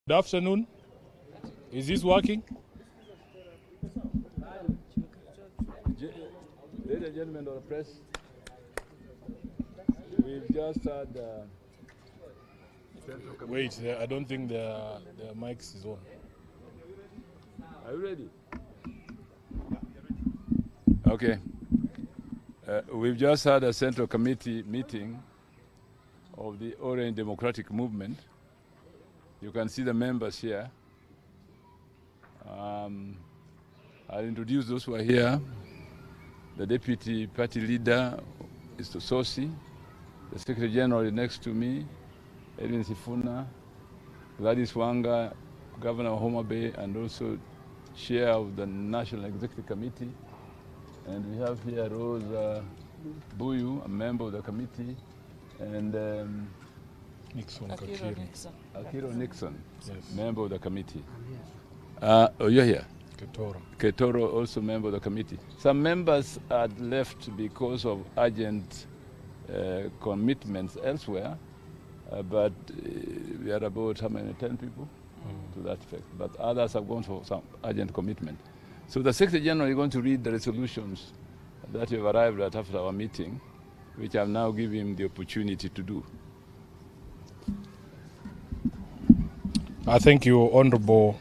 Good afternoon. Is this working? Ladies and gentlemen of the press, we've just had... Wait, I don't think the mics is on. Are you ready? Okay. We've just had a Central Committee meeting of the Orange Democratic Movement. You can see the members here. I'll introduce those who are here. The Deputy Party Leader is Tososi. The Secretary General is next to me, Edwin Sifuna, Gladys Wanga, Governor of Homa Bay, and also Chair of the National Executive Committee. And we have here Rose Buyu, a member of the committee, and Akiro Nixon, yes, member of the committee. Oh, you're here? Ketoro, also member of the committee. Some members had left because of urgent commitments elsewhere, but we are about, how many, 10 people to that effect. But others have gone for some urgent commitment. So the Secretary General is going to read the resolutions that we have arrived at after our meeting, which I'm now giving him the opportunity to do. I thank you, Honorable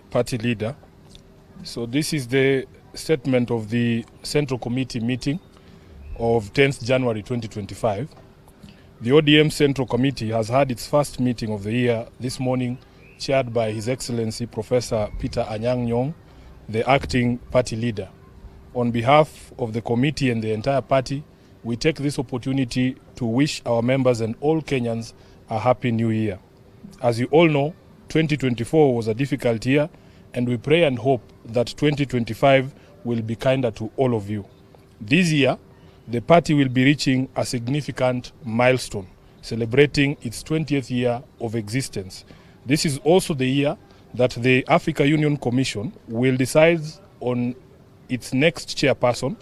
Party Leader. So this is the statement of the Central Committee meeting of 10th January 2025. The ODM Central Committee has had its first meeting of the year this morning, chaired by His Excellency Professor Peter Anyang' Nyong'o, the acting party leader. On behalf of the committee and the entire party, we take this opportunity to wish our members and all Kenyans a happy new year. As you all know, 2024 was a difficult year, and we pray and hope that 2025 will be kinder to all of you. This year, the party will be reaching a significant milestone, celebrating its 20th year of existence. This is also the year that the Africa Union Commission will decide on its next chairperson,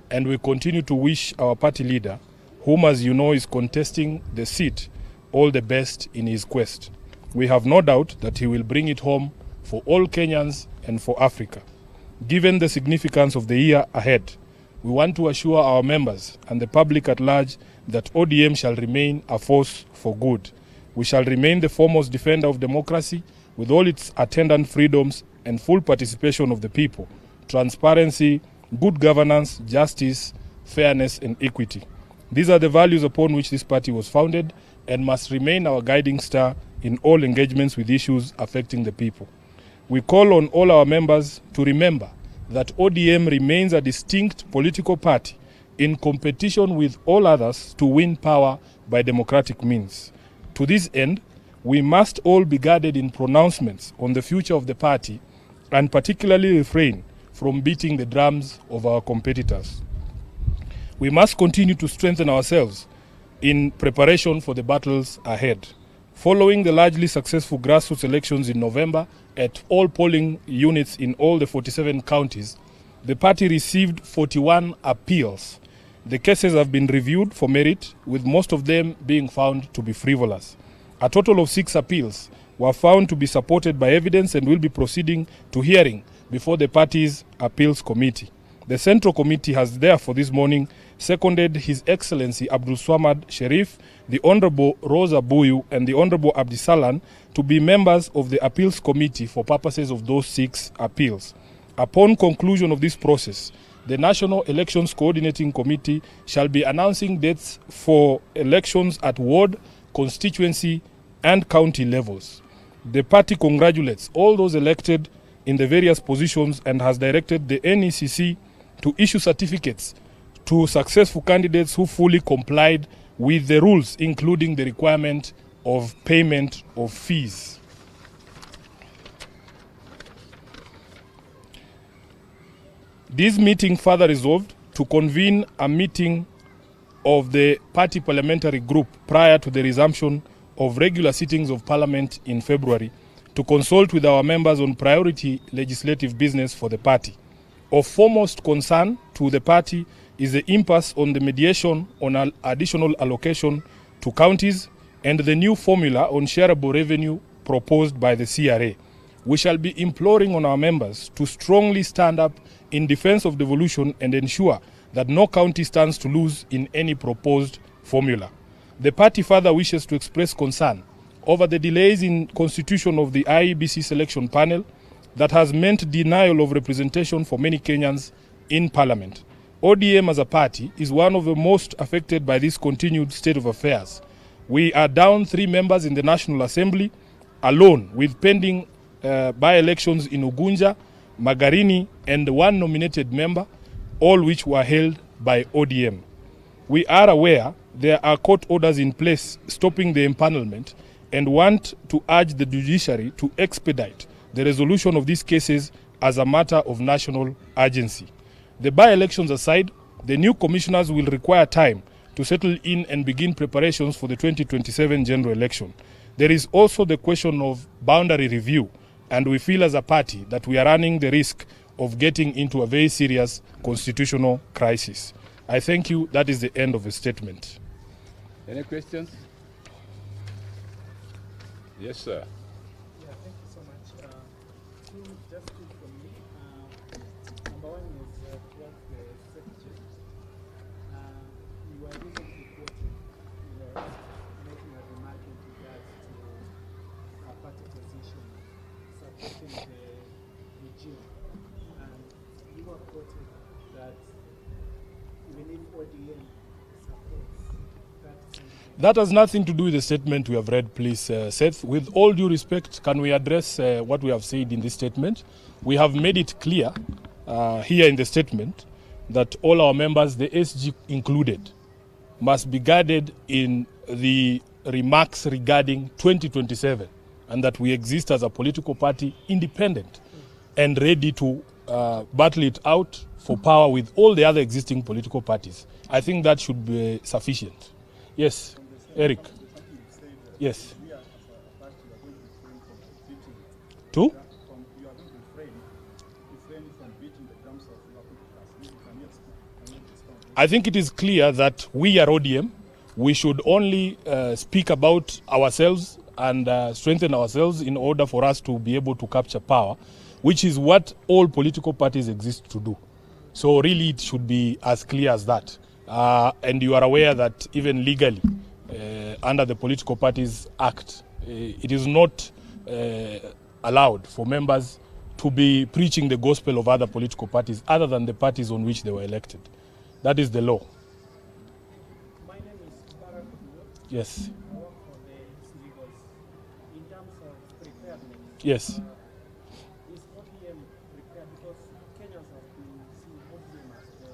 and we continue to wish our party leader, whom as you know is contesting the seat, all the best in his quest. We have no doubt that he will bring it home for all Kenyans and for Africa. Given the significance of the year ahead, we want to assure our members and the public at large that ODM shall remain a force for good. We shall remain the foremost defender of democracy with all its attendant freedoms and full participation of the people, transparency, good governance, justice, fairness, and equity. These are the values upon which this party was founded and must remain our guiding star in all engagements with issues affecting the people. We call on all our members to remember that ODM remains a distinct political party in competition with all others to win power by democratic means. To this end, we must all be guarded in pronouncements on the future of the party and particularly refrain from beating the drums of our competitors. We must continue to strengthen ourselves in preparation for the battles ahead. Following the largely successful grassroots elections in November at all polling units in all the 47 counties, the party received 41 appeals. The cases have been reviewed for merit, with most of them being found to be frivolous. A total of 6 appeals were found to be supported by evidence and will be proceeding to hearing before the party's appeals committee. The Central Committee has therefore this morning seconded His Excellency Abdul Swamad Sherif, the Honorable Rosa Buyu, and the Honorable Abdisalan to be members of the Appeals Committee for purposes of those 6 appeals. Upon conclusion of this process, the National Elections Coordinating Committee shall be announcing dates for elections at ward, constituency, and county levels. The party congratulates all those elected in the various positions and has directed the NECC to issue certificates to successful candidates who fully complied with the rules, including the requirement of payment of fees. This meeting further resolved to convene a meeting of the party parliamentary group prior to the resumption of regular sittings of Parliament in February to consult with our members on priority legislative business for the party. Of foremost concern to the party is the impasse on the mediation on additional allocation to counties and the new formula on shareable revenue proposed by the CRA. We shall be imploring on our members to strongly stand up in defense of devolution and ensure that no county stands to lose in any proposed formula. The party further wishes to express concern over the delays in constitution of the IEBC selection panel that has meant denial of representation for many Kenyans in parliament. ODM as a party is one of the most affected by this continued state of affairs. We are down 3 members in the National Assembly alone, with pending by-elections in Ugunja, Magarini, and 1 nominated member, all which were held by ODM. We are aware there are court orders in place stopping the empanelment and want to urge the judiciary to expedite the resolution of these cases as a matter of national urgency. The by-elections aside, the new commissioners will require time to settle in and begin preparations for the 2027 general election. There is also the question of boundary review, and we feel as a party that we are running the risk of getting into a very serious constitutional crisis. I thank you. That is the end of the statement. Any questions? Yes, sir. Yeah, thank you so much. Just two from me. Number one is towards the secretary. You were recently quoted, making a remark in regards to party position supporting the regime. And you were quoted that even if ODM supports that. That has nothing to do with the statement we have read, please, Seth. With all due respect, can we address what we have said in this statement? We have made it clear here in the statement that all our members, the SG included, must be guided in the remarks regarding 2027, and that we exist as a political party independent and ready to battle it out for power with all the other existing political parties. I think that should be sufficient. Yes, Eric. Yes. Two? I think it is clear that we are ODM. We should only speak about ourselves and strengthen ourselves in order for us to be able to capture power, which is what all political parties exist to do. So really it should be as clear as that. And you are aware that even legally, under the Political Parties Act, it is not allowed for members to be preaching the gospel of other political parties other than the parties on which they were elected. That is the law. My name is Barak. Yes. I work for the Legals. In terms of preparedness, Yes. is ODM prepared? Because Kenyans have been seeing ODM as the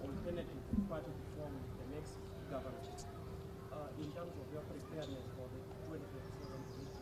alternative party to form the next government. In terms of your preparedness for the 2027 election,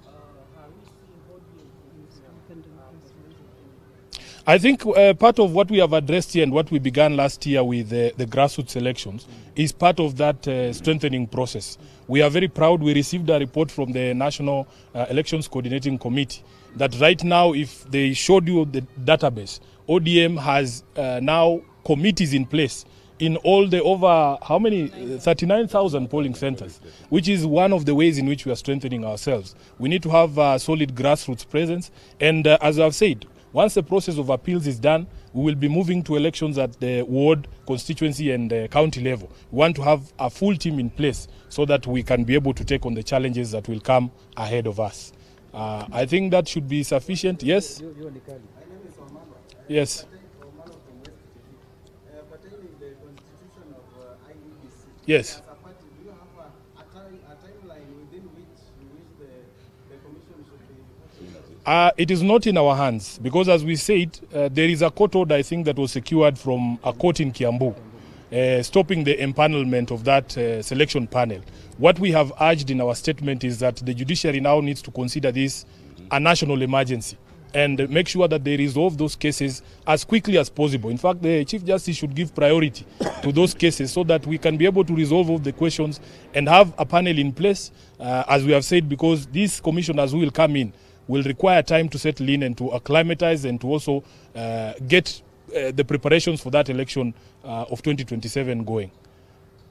are we seeing ODM producing a presidential candidate? I think part of what we have addressed here and what we began last year with the grassroots elections is part of that strengthening process. We are very proud. We received a report from the National Elections Coordinating Committee that right now, if they showed you the database, ODM has now committees in place in all the over, how many? 39,000 polling centers, which is one of the ways in which we are strengthening ourselves. We need to have a solid grassroots presence. And as I've said, once the process of appeals is done, we will be moving to elections at the ward, constituency, and county level. We want to have a full team in place so that we can be able to take on the challenges that will come ahead of us. I think that should be sufficient. Yes? Yes. Yes. It is not in our hands because, as we said, there is a court order, I think, that was secured from a court in Kiambu, stopping the empanelment of that selection panel. What we have urged in our statement is that the judiciary now needs to consider this a national emergency and make sure that they resolve those cases as quickly as possible. In fact, the Chief Justice should give priority to those cases so that we can be able to resolve all the questions and have a panel in place, as we have said, because these commissioners who will come in will require time to settle in and to acclimatize and to also get the preparations for that election of 2027 going.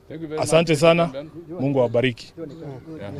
Thank you very Asante much. sana. Mungu awabariki. Yeah.